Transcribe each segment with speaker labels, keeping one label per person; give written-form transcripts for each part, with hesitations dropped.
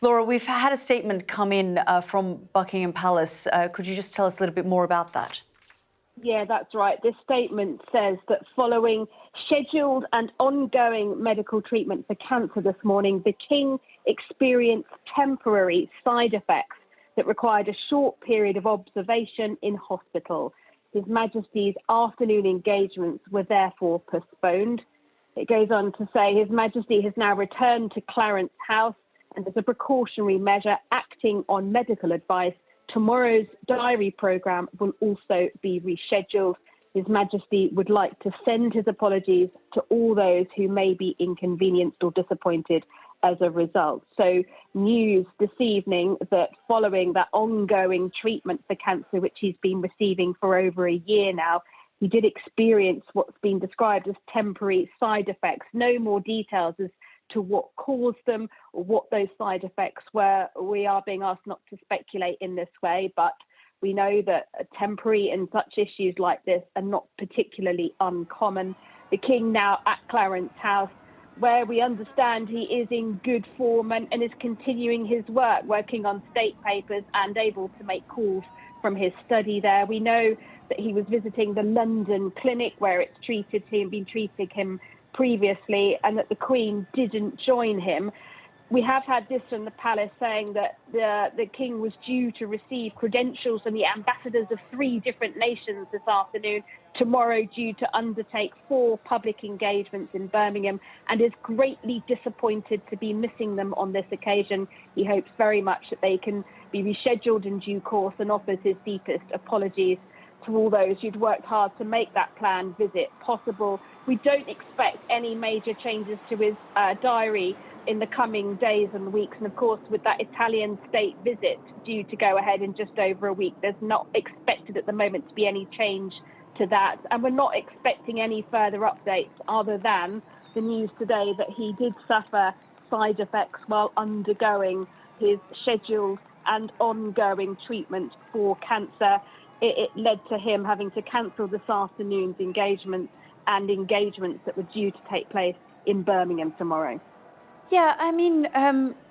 Speaker 1: Laura, we've had a statement come in from Buckingham Palace. Could you just tell us a little bit more about that?
Speaker 2: Yeah, that's right. This statement says that following scheduled and ongoing medical treatment for cancer this morning, the King experienced temporary side effects that required a short period of observation in hospital. His Majesty's afternoon engagements were therefore postponed. It goes on to say His Majesty has now returned to Clarence House and as a precautionary measure, acting on medical advice, tomorrow's diary programme will also be rescheduled. His Majesty would like to send his apologies to all those who may be inconvenienced or disappointed as a result. So news this evening that following that ongoing treatment for cancer, which he's been receiving for over a year now, he did experience what's been described as temporary side effects. No more details as to what caused them or what those side effects were. We are being asked not to speculate in this way, but we know that temporary and such issues like this are not particularly uncommon. The King now at Clarence House, where we understand he is in good form and is continuing his work, working on state papers and able to make calls from his study there. We know that he was visiting the London clinic where it's been treating him previously, and that the Queen didn't join him. We have had this from the palace saying that the King was due to receive credentials from the ambassadors of 3 different nations this afternoon, tomorrow due to undertake 4 public engagements in Birmingham, and is greatly disappointed to be missing them on this occasion. He hopes very much that they can be rescheduled in due course and offers his deepest apologies to all those who'd worked hard to make that planned visit possible. We don't expect any major changes to his diary in the coming days and weeks. And of course, with that Italian state visit due to go ahead in just over a week, there's not expected at the moment to be any change to that. And we're not expecting any further updates other than the news today that he did suffer side effects while undergoing his scheduled and ongoing treatment for cancer. It led to him having to cancel this afternoon's engagements and engagements that were due to take place in Birmingham tomorrow.
Speaker 1: Yeah, I mean,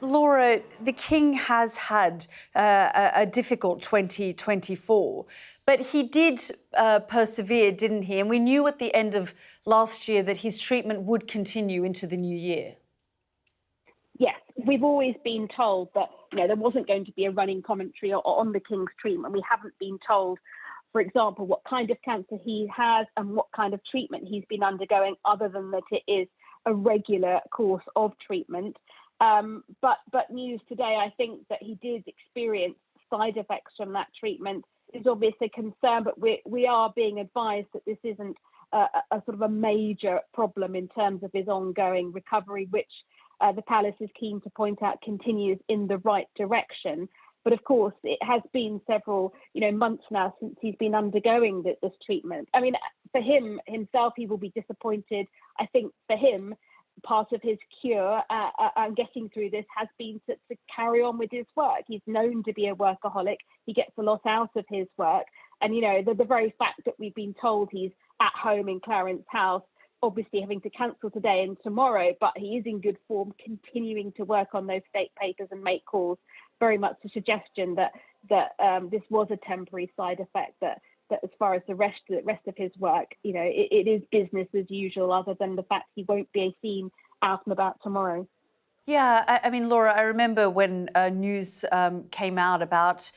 Speaker 1: Laura, the King has had a difficult 2024, but he did persevere, didn't he? And we knew at the end of last year that his treatment would continue into the new year.
Speaker 2: Yes, we've always been told that there wasn't going to be a running commentary on the King's treatment. We haven't been told, for example, what kind of cancer he has and what kind of treatment he's been undergoing, other than that it is a regular course of treatment. But news today, I think that he did experience side effects from that treatment is obviously a concern, but we are being advised that this isn't a sort of a major problem in terms of his ongoing recovery, which the palace is keen to point out continues in the right direction. But of course, it has been several months now since he's been undergoing this treatment. I mean, for himself, he will be disappointed. I think for him, part of his cure and getting through this has been to carry on with his work. He's known to be a workaholic. He gets a lot out of his work. And, the very fact that we've been told he's at home in Clarence House, obviously having to cancel today and tomorrow, but he is in good form, continuing to work on those state papers and make calls, very much a suggestion that this was a temporary side effect, that as far as the rest of his work, it is business as usual, other than the fact he won't be seen out and about tomorrow.
Speaker 1: Yeah, I mean, Laura, I remember when news came out about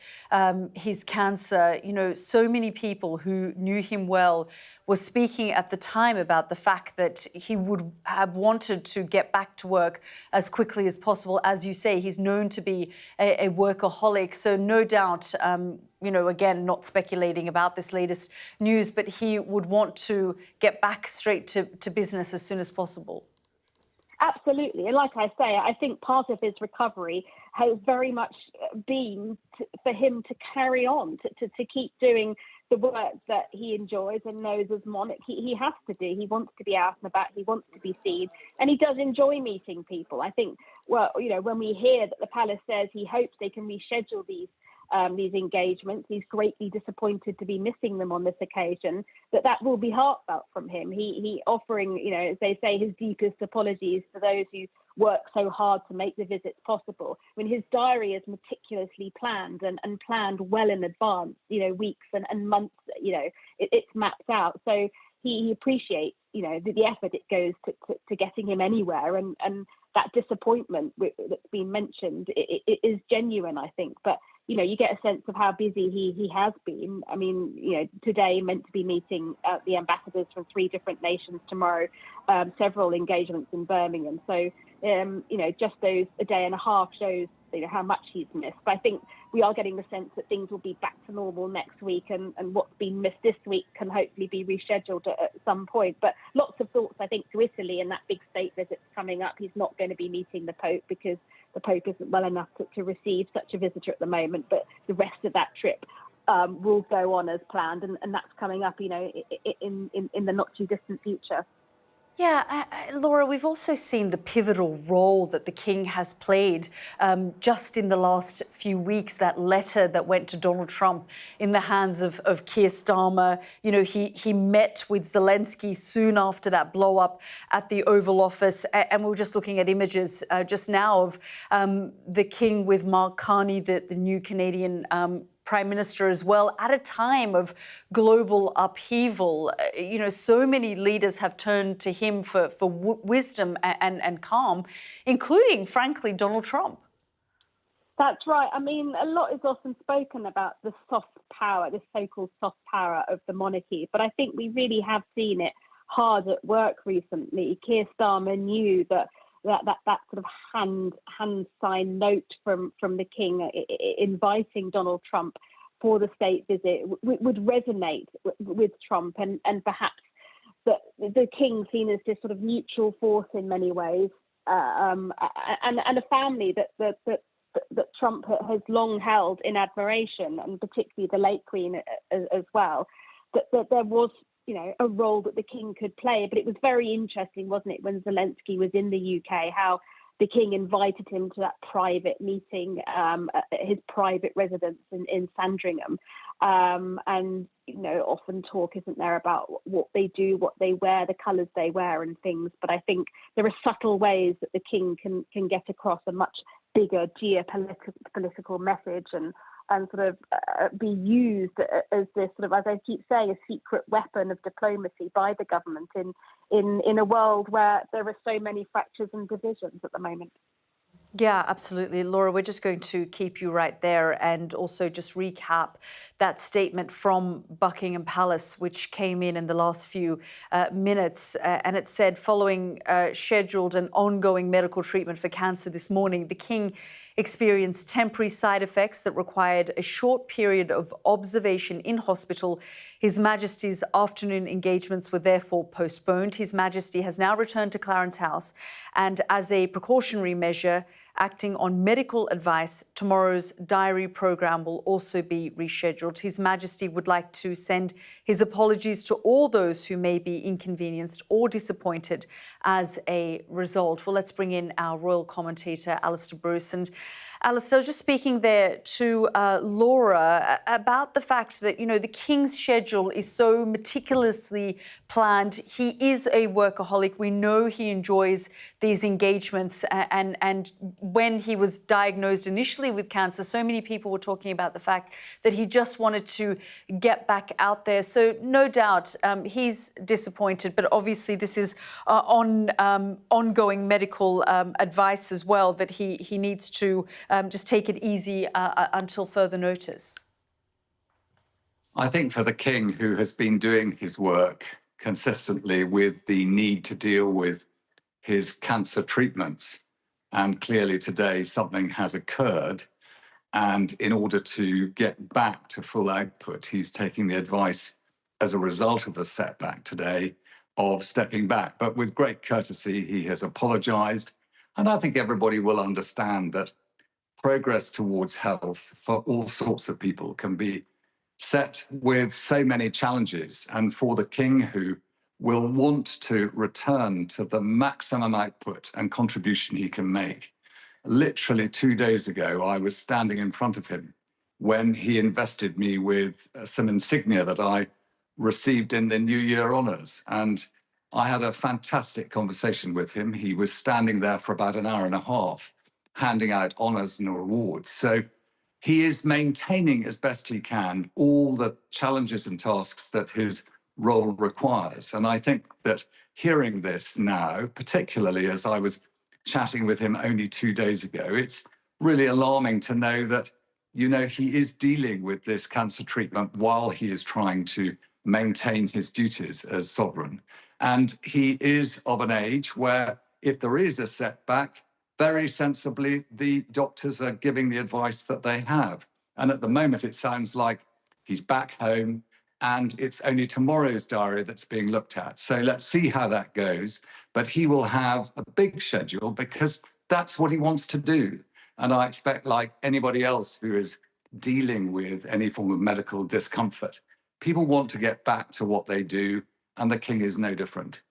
Speaker 1: his cancer, so many people who knew him well were speaking at the time about the fact that he would have wanted to get back to work as quickly as possible. As you say, he's known to be a workaholic. So no doubt, again, not speculating about this latest news, but he would want to get back straight to business as soon as possible.
Speaker 2: Absolutely. And like I say, I think part of his recovery has very much been for him to carry on, to keep doing the work that he enjoys and knows as monarch he has to do. He wants to be out and about. He wants to be seen. And he does enjoy meeting people. I think, when we hear that the palace says he hopes they can reschedule these these engagements. He's greatly disappointed to be missing them on this occasion. That will be heartfelt from him. He offering, as they say, his deepest apologies to those who work so hard to make the visits possible. I mean, his diary is meticulously planned and planned well in advance, weeks and months, it's mapped out. So he appreciates, the effort it goes to getting him anywhere. And that disappointment that's been mentioned, it is genuine, I think. But, you get a sense of how busy he has been. I mean, today meant to be meeting the ambassadors from 3 different nations, tomorrow, several engagements in Birmingham. So, just those a day and a half shows, how much he's missed. But I think we are getting the sense that things will be back to normal next week, and what's been missed this week can hopefully be rescheduled at some point. But lots of thoughts, I think, to Italy and that big state visit coming up. He's not going to be meeting the Pope because the Pope isn't well enough to receive such a visitor at the moment. But the rest of that trip will go on as planned, and that's coming up, in the not too distant future.
Speaker 1: Yeah, Laura, we've also seen the pivotal role that the King has played just in the last few weeks. That letter that went to Donald Trump in the hands of Keir Starmer. He met with Zelensky soon after that blow up at the Oval Office. And we were just looking at images just now of the King with Mark Carney, the new Canadian Prime Minister as well, at a time of global upheaval. So many leaders have turned to him for wisdom and calm, including, frankly, Donald Trump.
Speaker 2: That's right. I mean, a lot is often spoken about the soft power, the so-called soft power of the monarchy, but I think we really have seen it hard at work recently. Keir Starmer knew that sort of hand sign note from the King inviting Donald Trump for the state visit would resonate with Trump, and perhaps the King seen as this sort of neutral force in many ways, and a family that Trump has long held in admiration, and particularly the late Queen as well. That there was a role that the King could play. But it was very interesting, wasn't it, when Zelensky was in the UK, how the King invited him to that private meeting at his private residence in Sandringham. And, often talk, isn't there, about what they do, what they wear, the colours they wear and things. But I think there are subtle ways that the King can get across a much bigger geopolitical message and sort of be used as this sort of, as I keep saying, a secret weapon of diplomacy by the government in a world where there are so many fractures and divisions at the moment.
Speaker 1: Yeah, absolutely. Laura, we're just going to keep you right there and also just recap that statement from Buckingham Palace, which came in the last few minutes. And it said, following scheduled and ongoing medical treatment for cancer this morning, the King experienced temporary side effects that required a short period of observation in hospital. His Majesty's afternoon engagements were therefore postponed. His Majesty has now returned to Clarence House, and as a precautionary measure, acting on medical advice, tomorrow's diary programme will also be rescheduled. His Majesty would like to send his apologies to all those who may be inconvenienced or disappointed as a result. Well, let's bring in our royal commentator, Alistair Bruce. And Alistair, I was just speaking there to Laura about the fact that, the King's schedule is so meticulously planned. He is a workaholic. We know he enjoys these engagements. And when he was diagnosed initially with cancer, so many people were talking about the fact that he just wanted to get back out there. So no doubt he's disappointed. But obviously this is ongoing medical advice as well, that he needs to just take it easy until further notice.
Speaker 3: I think for the King, who has been doing his work consistently with the need to deal with his cancer treatments, and clearly today something has occurred, and in order to get back to full output, he's taking the advice as a result of the setback today of stepping back. But with great courtesy, he has apologised, and I think everybody will understand that progress towards health for all sorts of people can be set with so many challenges. And for the King, who will want to return to the maximum output and contribution he can make, literally 2 days ago, I was standing in front of him when he invested me with some insignia that I received in the New Year honours. And I had a fantastic conversation with him. He was standing there for about an hour and a half, handing out honours and awards. So he is maintaining as best he can all the challenges and tasks that his role requires. And I think that hearing this now, particularly as I was chatting with him only 2 days ago, it's really alarming to know that, he is dealing with this cancer treatment while he is trying to maintain his duties as sovereign. And he is of an age where if there is a setback, very sensibly, the doctors are giving the advice that they have. And at the moment, it sounds like he's back home and it's only tomorrow's diary that's being looked at. So let's see how that goes. But he will have a big schedule because that's what he wants to do. And I expect, like anybody else who is dealing with any form of medical discomfort, people want to get back to what they do, and the king is no different.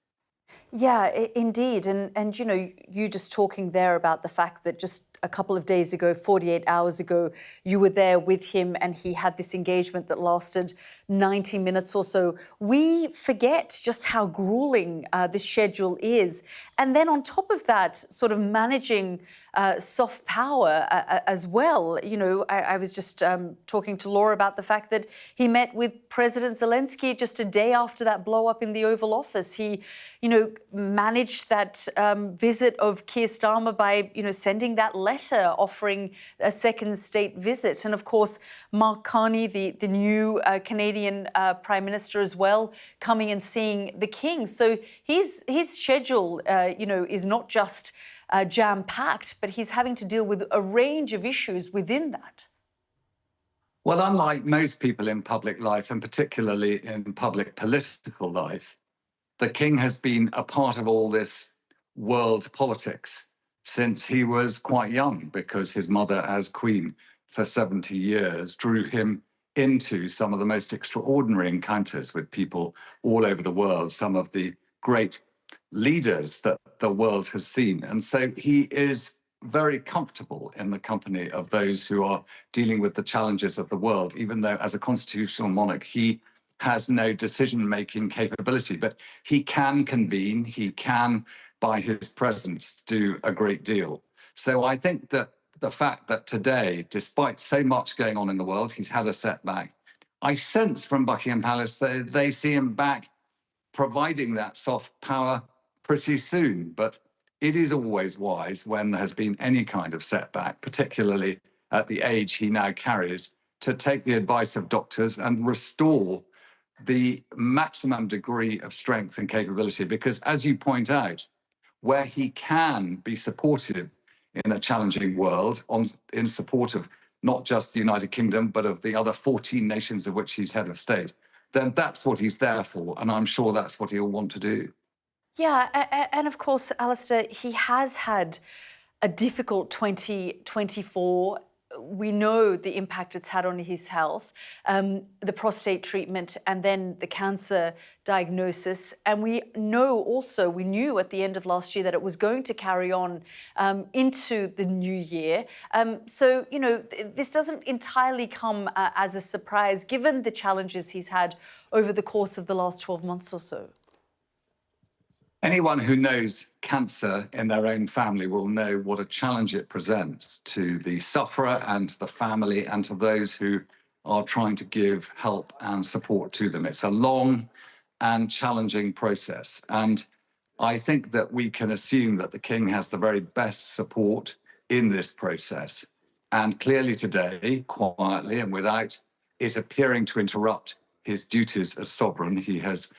Speaker 1: Yeah, indeed. And you just talking there about the fact that just a couple of days ago, 48 hours ago, you were there with him and he had this engagement that lasted 90 minutes or so. We forget just how grueling this schedule is. And then on top of that, sort of managing soft power as well. I was just talking to Laura about the fact that he met with President Zelensky just a day after that blow up in the Oval Office. He, managed that visit of Keir Starmer by, sending that letter offering a second state visit. And of course, Mark Carney, the new Canadian Prime Minister as well, coming and seeing the King. So his schedule, is not just jam-packed, but he's having to deal with a range of issues within that.
Speaker 3: Well, unlike most people in public life, and particularly in public political life, the king has been a part of all this world politics since he was quite young, because his mother, as queen for 70 years, drew him into some of the most extraordinary encounters with people all over the world, some of the great leaders that the world has seen. And so he is very comfortable in the company of those who are dealing with the challenges of the world, even though as a constitutional monarch, he has no decision-making capability, but he can convene, he can, by his presence, do a great deal. So I think that the fact that today, despite so much going on in the world, he's had a setback, I sense from Buckingham Palace that they see him back providing that soft power pretty soon. But it is always wise when there has been any kind of setback, particularly at the age he now carries, to take the advice of doctors and restore the maximum degree of strength and capability. Because as you point out, where he can be supportive in a challenging world, in support of not just the United Kingdom, but of the other 14 nations of which he's head of state, then that's what he's there for. And I'm sure that's what he'll want to do.
Speaker 1: Yeah, and of course, Alistair, he has had a difficult 2024. We know the impact it's had on his health, the prostate treatment, and then the cancer diagnosis. And we knew at the end of last year that it was going to carry on into the new year. So, this doesn't entirely come as a surprise, given the challenges he's had over the course of the last 12 months or so.
Speaker 3: Anyone who knows cancer in their own family will know what a challenge it presents to the sufferer and to the family and to those who are trying to give help and support to them. It's a long and challenging process. And I think that we can assume that the king has the very best support in this process. And clearly today, quietly and without it appearing to interrupt his duties as sovereign, he has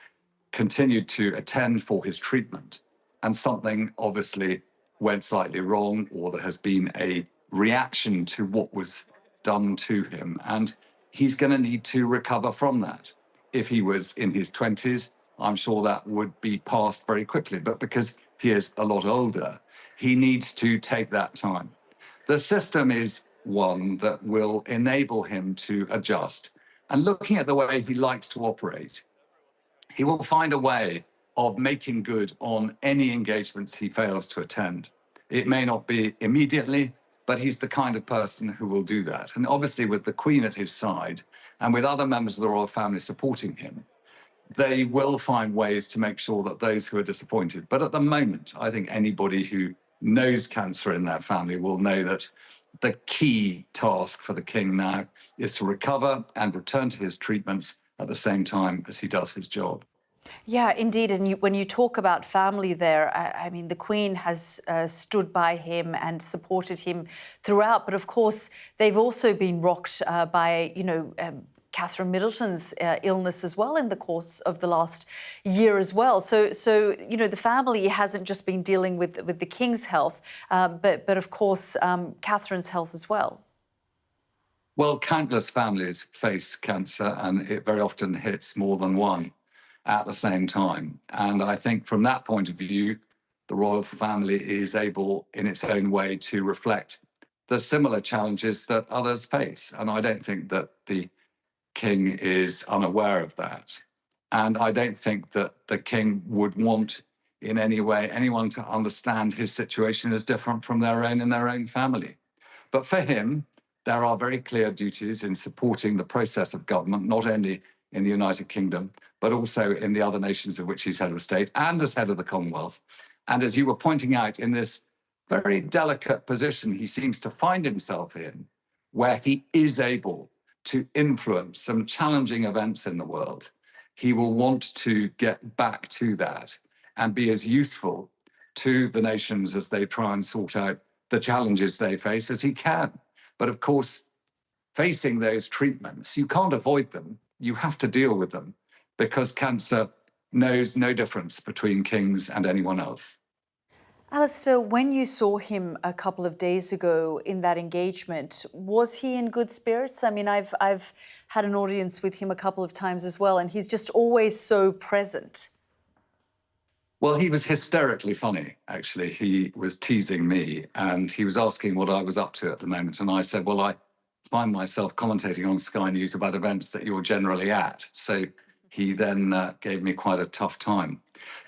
Speaker 3: continued to attend for his treatment, and something obviously went slightly wrong, or there has been a reaction to what was done to him, and he's going to need to recover from that. If he was in his 20s, I'm sure that would be passed very quickly, but because he is a lot older, he needs to take that time. The system is one that will enable him to adjust, and looking at the way he likes to operate, he will find a way of making good on any engagements he fails to attend. It may not be immediately, but he's the kind of person who will do that. And obviously, with the Queen at his side and with other members of the royal family supporting him, they will find ways to make sure that those who are disappointed. But at the moment, I think anybody who knows cancer in their family will know that the key task for the king now is to recover and return to his treatments at the same time as he does his job.
Speaker 1: Yeah, indeed. And when you talk about family there, I mean, the Queen has stood by him and supported him throughout. But of course, they've also been rocked by, Catherine Middleton's illness as well in the course of the last year as well. So the family hasn't just been dealing with the King's health, but of course, Catherine's health as well.
Speaker 3: Well, countless families face cancer, and it very often hits more than one at the same time. And I think from that point of view, the royal family is able in its own way to reflect the similar challenges that others face. And I don't think that the king is unaware of that. And I don't think that the king would want in any way anyone to understand his situation as different from their own in their own family. But for him, there are very clear duties in supporting the process of government, not only in the United Kingdom, but also in the other nations of which he's head of state and as head of the Commonwealth. And as you were pointing out, in this very delicate position he seems to find himself in, where he is able to influence some challenging events in the world, he will want to get back to that and be as useful to the nations as they try and sort out the challenges they face as he can. But of course, facing those treatments, you can't avoid them. You have to deal with them because cancer knows no difference between kings and anyone else.
Speaker 1: Alistair, when you saw him a couple of days ago in that engagement, was he in good spirits? I mean, I've had an audience with him a couple of times as well, and he's just always so present.
Speaker 3: Well, he was hysterically funny, actually. He was teasing me and he was asking what I was up to at the moment. And I said, well, I find myself commentating on Sky News about events that you're generally at. So he then gave me quite a tough time.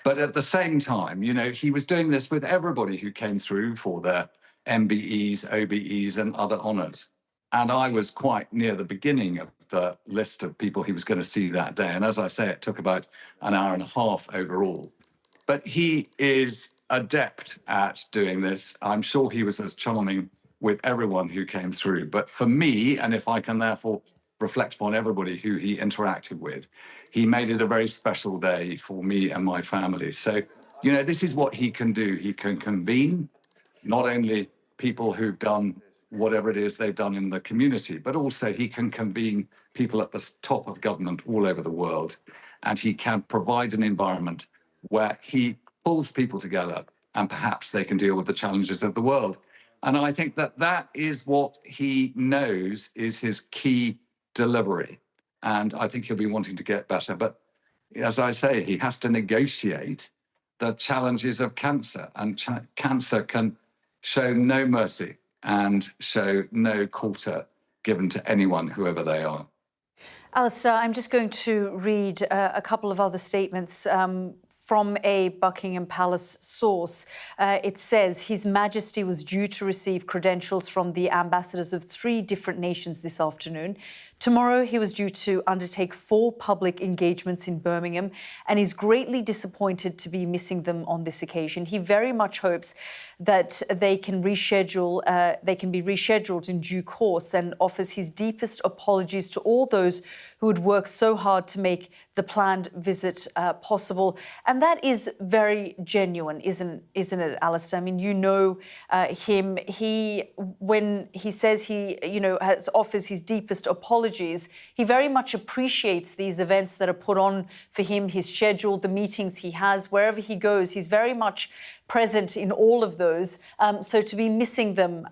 Speaker 3: But at the same time, he was doing this with everybody who came through for their MBEs, OBEs and other honours. And I was quite near the beginning of the list of people he was going to see that day. And as I say, it took about an hour and a half overall. But he is adept at doing this. I'm sure he was as charming with everyone who came through. But for me, and if I can therefore reflect upon everybody who he interacted with, he made it a very special day for me and my family. So, this is what he can do. He can convene not only people who've done whatever it is they've done in the community, but also he can convene people at the top of government all over the world. And he can provide an environment where he pulls people together and perhaps they can deal with the challenges of the world. And I think that that is what he knows is his key delivery. And I think he'll be wanting to get better. But as I say, he has to negotiate the challenges of cancer. And cancer can show no mercy and show no quarter given to anyone, whoever they are.
Speaker 1: Alistair, I'm just going to read a couple of other statements from a Buckingham Palace source. It says His Majesty was due to receive credentials from the ambassadors of 3 different nations this afternoon. Tomorrow, he was due to undertake 4 public engagements in Birmingham and is greatly disappointed to be missing them on this occasion. He very much hopes that they can be rescheduled in due course and offers his deepest apologies to all those who would work so hard to make the planned visit possible. And that is very genuine, isn't it, Alistair? I mean, him. When he says he, offers his deepest apologies, he very much appreciates these events that are put on for him, his schedule, the meetings he has, wherever he goes. He's very much present in all of those. So to be missing them,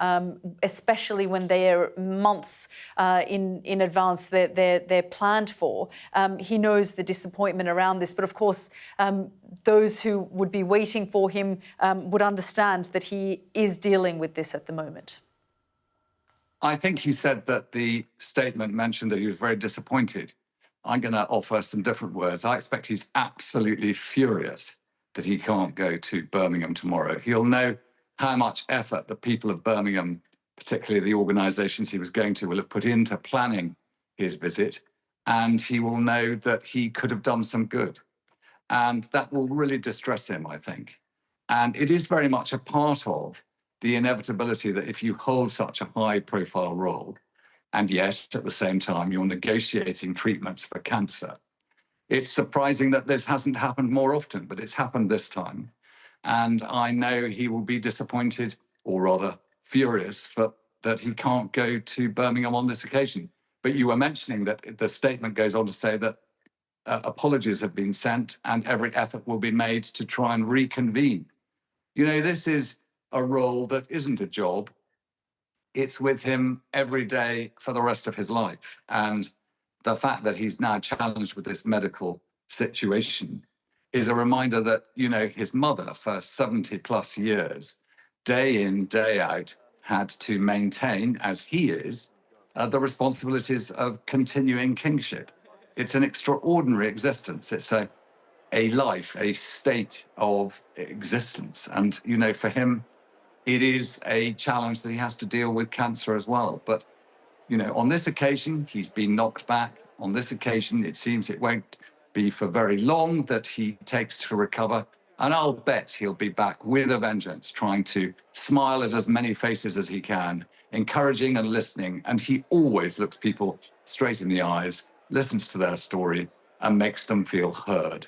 Speaker 1: especially when they are months in advance they're planned for, he knows the disappointment around this. But of course, those who would be waiting for him would understand that he is dealing with this at the moment.
Speaker 3: I think he said that the statement mentioned that he was very disappointed. I'm going to offer some different words. I expect he's absolutely furious that he can't go to Birmingham tomorrow. He'll know how much effort the people of Birmingham particularly the organisations he was going to, will have put into planning his visit, and he will know that he could have done some good. And that will really distress him, I think. And it is very much a part of the inevitability that if you hold such a high-profile role, and yet at the same time you're negotiating treatments for cancer, it's surprising that this hasn't happened more often, but it's happened this time. And I know he will be disappointed, or rather furious, that he can't go to Birmingham on this occasion. But you were mentioning that the statement goes on to say that apologies have been sent and every effort will be made to try and reconvene. You know, this is a role that isn't a job. It's with him every day for the rest of his life. And the fact that he's now challenged with this medical situation is a reminder that, you know, his mother for 70 plus years, day in, day out, had to maintain, as he is, the responsibilities of continuing kingship. It's an extraordinary existence. It's a life, a state of existence. And, you know, for him, it is a challenge that he has to deal with cancer as well. But, you know, on this occasion, he's been knocked back. On this occasion, it seems it won't be for very long that he takes to recover. And I'll bet he'll be back with a vengeance, trying to smile at as many faces as he can, encouraging and listening. And he always looks people straight in the eyes, listens to their story, and makes them feel heard.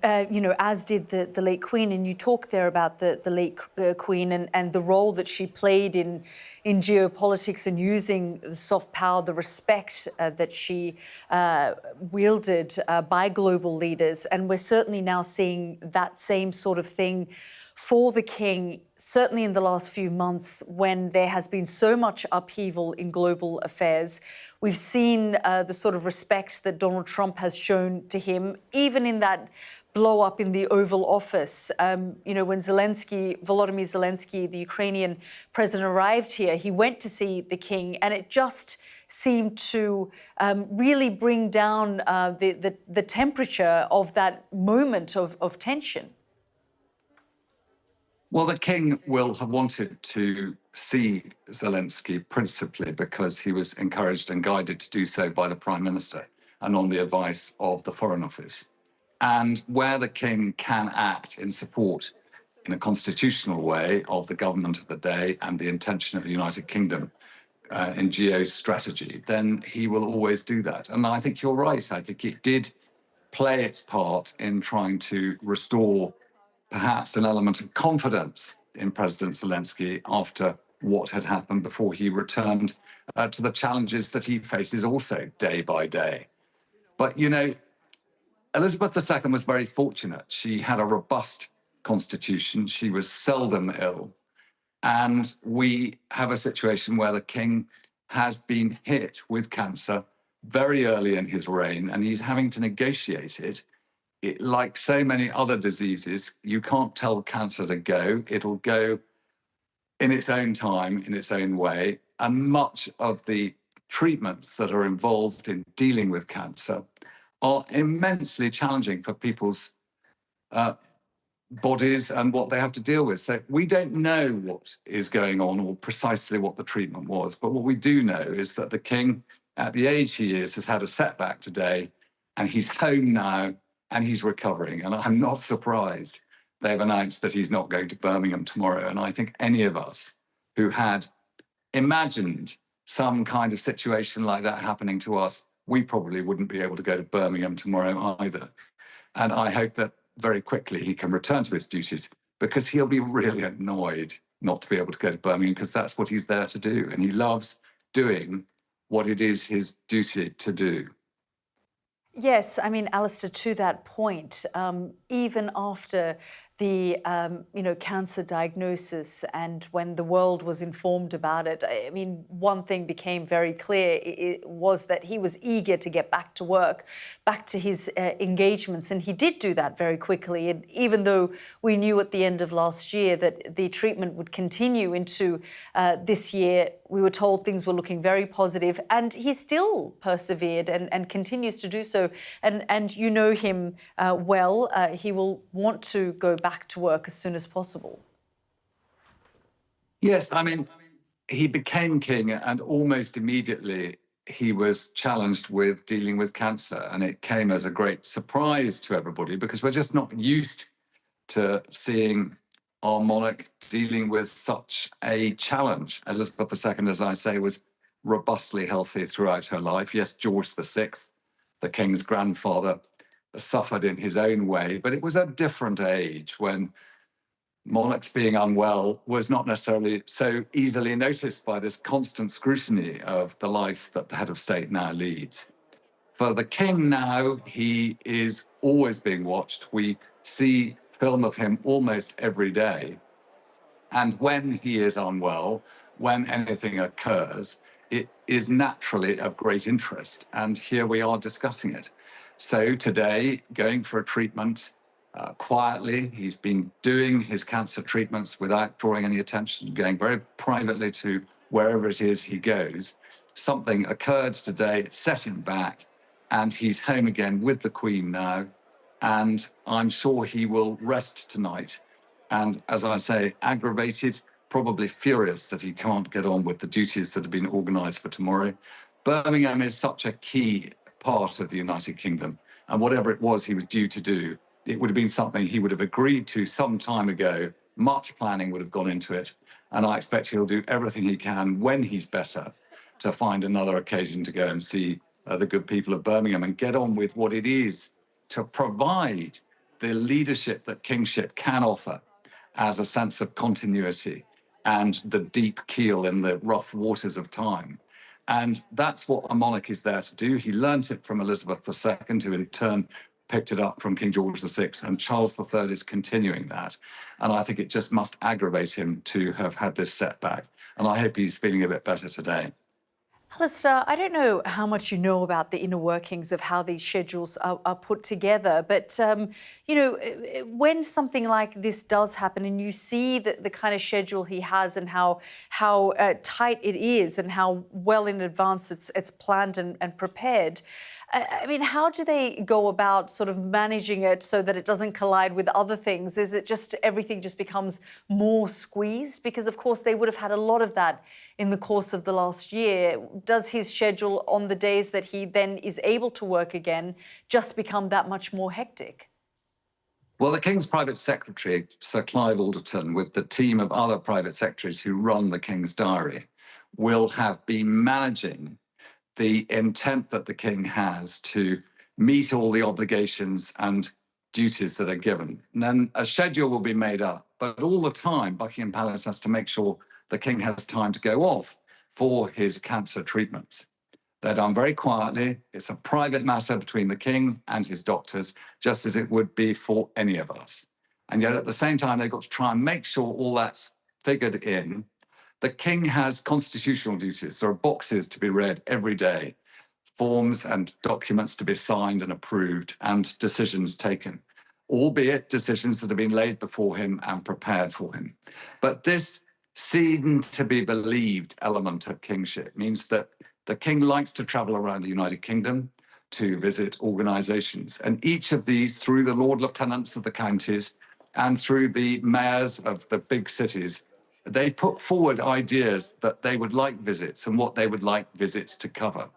Speaker 1: You know, as did the late Queen, and you talk there about the late Queen and the role that she played in geopolitics and using the soft power, the respect that she wielded by global leaders. And we're certainly now seeing that same sort of thing for the King, certainly in the last few months when there has been so much upheaval in global affairs. We've seen the sort of respect that Donald Trump has shown to him, even in that blow up in the Oval Office. You know, when Volodymyr Zelensky, the Ukrainian president, arrived here, he went to see the King, and it just seemed to really bring down the temperature of that moment of tension.
Speaker 3: Well, the King will have wanted to see Zelensky principally because he was encouraged and guided to do so by the Prime Minister and on the advice of the Foreign Office. And where the King can act in support in a constitutional way of the government of the day and the intention of the United Kingdom in geostrategy, then he will always do that. And I think you're right. I think it did play its part in trying to restore perhaps an element of confidence in President Zelensky after what had happened before he returned to the challenges that he faces also day by day. But, you know, Elizabeth II was very fortunate. She had a robust constitution. She was seldom ill. And we have a situation where the King has been hit with cancer very early in his reign, and he's having to negotiate it. Like so many other diseases, you can't tell cancer to go. It'll go in its own time, in its own way. And much of the treatments that are involved in dealing with cancer are immensely challenging for people's bodies and what they have to deal with. So we don't know what is going on or precisely what the treatment was. But what we do know is that the King, at the age he is, has had a setback today, and he's home now, and he's recovering. And I'm not surprised they've announced that he's not going to Birmingham tomorrow. And I think any of us who had imagined some kind of situation like that happening to us, we probably wouldn't be able to go to Birmingham tomorrow either. And I hope that very quickly he can return to his duties, because he'll be really annoyed not to be able to go to Birmingham, because that's what he's there to do. And he loves doing what it is his duty to do.
Speaker 1: Yes, I mean, Alistair, to that point, even after the cancer diagnosis and when the world was informed about it, I mean, one thing became very clear. It was that he was eager to get back to work, back to his engagements, and he did do that very quickly. And even though we knew at the end of last year that the treatment would continue into this year, we were told things were looking very positive, and he still persevered and continues to do so. And you know him well. He will want to go back to work as soon as possible.
Speaker 3: Yes, I mean, he became king, and almost immediately he was challenged with dealing with cancer. And it came as a great surprise to everybody because we're just not used to seeing our monarch dealing with such a challenge. Elizabeth II, as I say, was robustly healthy throughout her life. Yes, George VI, the king's grandfather, suffered in his own way, but it was a different age when monarchs being unwell was not necessarily so easily noticed by this constant scrutiny of the life that the head of state now leads. For the king now, he is always being watched. We see film of him almost every day. And when he is unwell, when anything occurs, it is naturally of great interest. And here we are discussing it. So today, going for a treatment quietly, he's been doing his cancer treatments without drawing any attention, going very privately to wherever it is he goes. Something occurred today, it set him back, and he's home again with the Queen now. And I'm sure he will rest tonight. And as I say, aggravated, probably furious that he can't get on with the duties that have been organised for tomorrow. Birmingham is such a key part of the United Kingdom. And whatever it was he was due to do, it would have been something he would have agreed to some time ago. Much planning would have gone into it. And I expect he'll do everything he can when he's better to find another occasion to go and see the good people of Birmingham and get on with what it is to provide the leadership that kingship can offer as a sense of continuity and the deep keel in the rough waters of time. And that's what a monarch is there to do. He learnt it from Elizabeth II, who in turn picked it up from King George VI, and Charles III is continuing that. And I think it just must aggravate him to have had this setback. And I hope he's feeling a bit better today.
Speaker 1: Alistair, I don't know how much you know about the inner workings of how these schedules are put together, but, you know, when something like this does happen and you see the kind of schedule he has and how tight it is and how well in advance it's planned and prepared, I mean, how do they go about sort of managing it so that it doesn't collide with other things? Is it just everything just becomes more squeezed? Because, of course, they would have had a lot of that in the course of the last year. Does his schedule on the days that he then is able to work again just become that much more hectic?
Speaker 3: Well, the King's private secretary, Sir Clive Alderton, with the team of other private secretaries who run the King's diary, will have been managing the intent that the King has to meet all the obligations and duties that are given. And then a schedule will be made up, but all the time, Buckingham Palace has to make sure the King has time to go off for his cancer treatments. They're done very quietly. It's a private matter between the King and his doctors, just as it would be for any of us. And yet at the same time, they've got to try and make sure all that's figured in. The King has constitutional duties. There are boxes to be read every day, forms and documents to be signed and approved, and decisions taken, albeit decisions that have been laid before him and prepared for him. But this seen to be believed element of kingship means that the King likes to travel around the United Kingdom to visit organisations. And each of these, through the Lord Lieutenants of the counties and through the mayors of the big cities, they put forward ideas that they would like visits and what they would like visits to cover.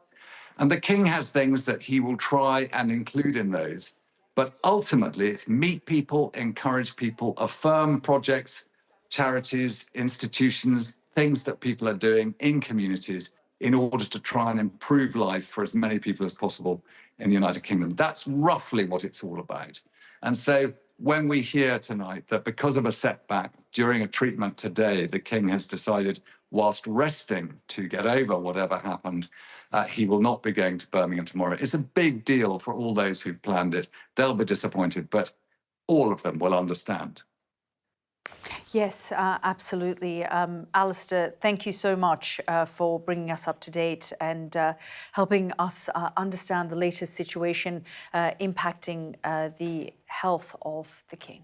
Speaker 3: And the King has things that he will try and include in those. But ultimately, it's meet people, encourage people, affirm projects, charities, institutions, things that people are doing in communities in order to try and improve life for as many people as possible in the United Kingdom. That's roughly what it's all about. And so when we hear tonight that because of a setback during a treatment today, the King has decided, whilst resting to get over whatever happened, he will not be going to Birmingham tomorrow. It's a big deal for all those who planned it. They'll be disappointed, but all of them will understand.
Speaker 1: Yes, absolutely. Alistair, thank you so much for bringing us up to date and helping us understand the latest situation impacting the health of the King.